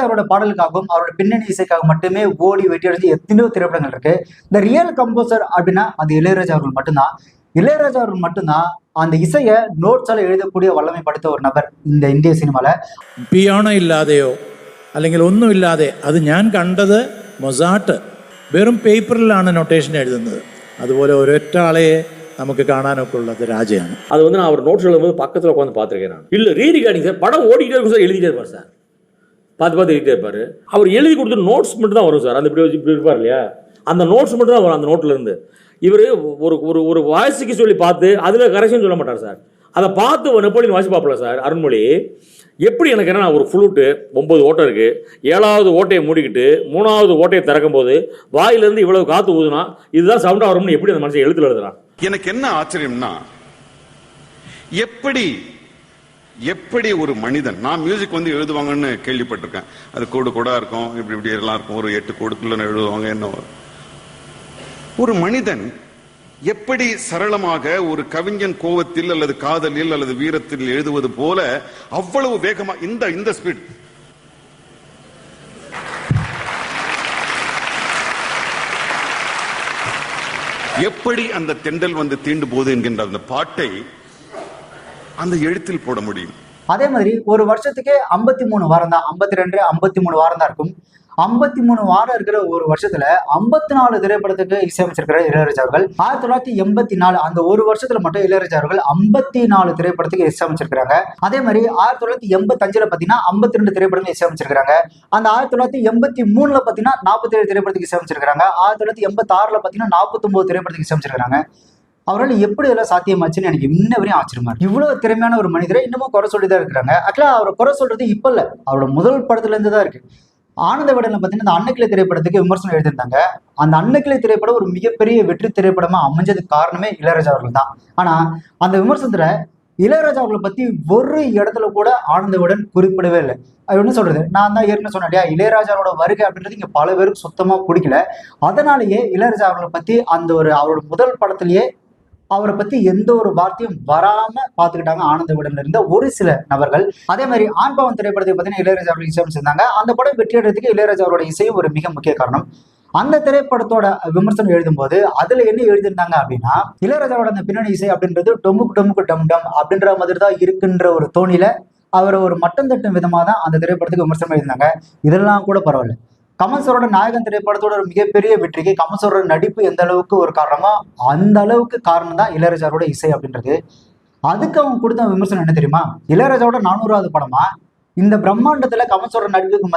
இளையராஜாவோட பாடலுக்காகவும் அவரோட பின்னணி இசைக்காக மட்டுமே ஓடி வெட்டி அடிச்சு எத்தனையோ திரைப்படங்கள் இருக்கு. இந்த ரியல் கம்போசர் அப்படின்னா அது இளையராஜா அவர்கள் மட்டும்தான். இளையராஜா அவர்கள் மட்டும்தான் அந்த இசையை நோட்ஸால எழுதக்கூடிய வல்லமை படைத்த ஒரு நபர் இந்த இந்திய സിനിമ. പിയാനോ ഇല്ലാതെയോ അല്ലെങ്കിൽ ഒന്നുമില്ലാതെ അത് ഞാൻ കണ്ടത് മൊസാർട്ട് വെറും പേപ്പറിലാണ് നൊട്ടേഷൻ എഴുതുന്നത്. അതുപോലെ ഒരൊറ്റ ആളെ நமக்கு കാണാനൊക്കെ ഉള്ളത് രാജയാണ്. அது நான் அவர் நோட்ஸ் எழுதும்போது பக்கத்தில் உட்காந்து பார்த்துருக்கேன் நான். இல்லை ரீரிகார்டிங் சார், படம் ஓடிக்கிட்டே இருக்கும் சார், எழுதிட்டே இருப்பார் சார், பார்த்து எழுதிட்டே இருப்பார். அவர் எழுதி கொடுத்து நோட்ஸ் மட்டும் தான் வரும் சார். அந்த இப்படி இருப்பார் இல்லையா, அந்த நோட்ஸ் மட்டும் தான் வரும் அந்த நோட்டில் இருந்து. இவர் ஒரு ஒரு வாய்ஸுக்கு சொல்லி பார்த்து அதில் கரெக்ஷன் சொல்ல மாட்டார் சார். அதை பார்த்து நெப்போலியன் வாசி பார்ப்பல சார் அருண்மொழி. எப்படி எனக்கு என்ன, ஒரு ஃப்ளூட்டு 9 ஓட்டை இருக்குது, 7வது ஓட்டையை மூடிக்கிட்டு 3வது ஓட்டையை திறக்கும் போது வாயிலிருந்து இவ்வளவு காற்று ஊதுனா இதுதான் சவுண்டாக வரும்னு எப்படி அந்த மனுஷன் எழுத்துல எழுதுறான். எனக்கு என்ன ஆச்சரியம்னா, எப்படி ஒரு மனிதன், நான் மியூசிக் எழுதுவாங்கன்னு கேள்விப்பட்டிருக்கேன். அது கோடா இருக்கும், இப்படி எல்லாம் இருக்கும், ஒரு 8 கோடுக்குள்ள எழுதுவாங்க. என்ன ஒரு மனிதன் எப்படி சரளமாக ஒரு கவிஞன் கோவத்தில் அல்லது காதலில் அல்லது வீரத்தில் எழுதுவது போல அவ்வளவு வேகமா இந்த ஸ்பீட். எப்படி அந்த தெண்டல் தீண்டு போது என்கின்ற அந்த பாட்டை அந்த எழுத்தில் போட முடியும்? அதே மாதிரி ஒரு வருஷத்துக்கே 53 வாரம் தான், 52 53 வாரம் தான் இருக்கும். 53 வாரம் இருக்கிற ஒரு வருஷத்துல 54 திரைப்படத்துக்கு இசையமைச்சிருக்கிறார் இளையராஜா அவர்கள். 1984 அந்த ஒரு வருஷத்துல மட்டும் இளையராஜா அவர்கள் 54 திரைப்படத்துக்கு இசையமைச்சிருக்காங்க. அதே மாதிரி 1985 பாத்தீங்கன்னா 52 திரைப்படங்கள் இசையமைச்சிருக்காங்க. அந்த 1983 பாத்தீங்கன்னா 47 திரைப்படத்துக்கு இசையமைச்சிருக்காங்க. 1986 பாத்தீங்கன்னா 49 திரைப்படத்துக்கு இசையமைச்சிருக்காங்க. அவரால் எப்படி இதெல்லாம் சாத்தியமாச்சுன்னு எனக்கு இன்ன வரையும் ஆச்சரியமா இருக்கு. இவ்வளவு திறமையான ஒரு மனிதரை இன்னமும் குறை சொல்லிதான் இருக்கிறாங்க. ஆக்சுவலா அவரை குறை சொல்றது இப்ப இல்ல, அவரோட முதல் படத்துல இருந்து தான் இருக்கு. ஆனந்த விகடன்ல பாத்தீங்கன்னா இந்த அன்னக்கிளை திரைப்படத்துக்கு விமர்சனம் எழுதியிருந்தாங்க. அந்த அன்னக்கிளை திரைப்படம் ஒரு மிகப்பெரிய வெற்றி திரைப்படமா அமைஞ்சதுக்கு காரணமே இளையராஜா அவர்கள் தான். ஆனா அந்த விமர்சனத்துல இளையராஜா அவர்களை பத்தி ஒரு இடத்துல கூட ஆனந்த விகடன் குறிப்பிடவே இல்லை. அது என்ன சொல்றது, நான் தான் ஏற்கனவே சொன்னேன் இல்லையா, இளையராஜாவோட வருகை அப்படின்றது இங்க பல பேருக்கு சுத்தமா பிடிக்கல. அதனாலேயே இளையராஜா அவர்களை பத்தி அந்த அவரோட முதல் படத்திலேயே அவரை பத்தி எந்த ஒரு வார்த்தையும் வராம பாத்துக்கிட்டாங்க ஆனந்த விகடன்ல இருந்த ஒரு சில நபர்கள். அதே மாதிரி ஆண்பாவன் திரைப்படத்தை பார்த்தீங்கன்னா இளையராஜா அவர்கள் இசையமைச்சிருந்தாங்க. அந்த படம் வெற்றி அடைறதுக்கு இளையராஜா அவரோட இசையும் ஒரு மிக முக்கிய காரணம். அந்த திரைப்படத்தோட விமர்சனம் எழுதும் போது அதுல என்ன எழுதியிருந்தாங்க அப்படின்னா, இளையராஜாவோட அந்த பின்னணி இசை அப்படின்றது டொமுக்கு டொமுக்கு டம் டம் அப்படின்ற மாதிரி தான் இருக்குன்ற ஒரு தோணியில அவர் ஒரு மட்டம் தட்டும் விதமா தான் அந்த திரைப்படத்துக்கு விமர்சனம் எழுதினாங்க. இதெல்லாம் கூட பரவாயில்ல. கமல் சாரோட நாயகன் திரைப்படத்தோட ஒரு மிகப்பெரிய வெற்றிக்கு கமல் சாரோட நடிப்பு எந்த அளவுக்கு ஒரு காரணமோ அந்த அளவுக்கு காரணம் தான் இளையராஜாவோட இசை அப்படின்றது. அதுக்கு அவங்க கொடுத்த விமர்சனம் என்ன தெரியுமா, இளையராஜாவோட 400வது படமா இந்த பிரம்மாண்டத்துல கமல் சாரோட நடிப்புக்கு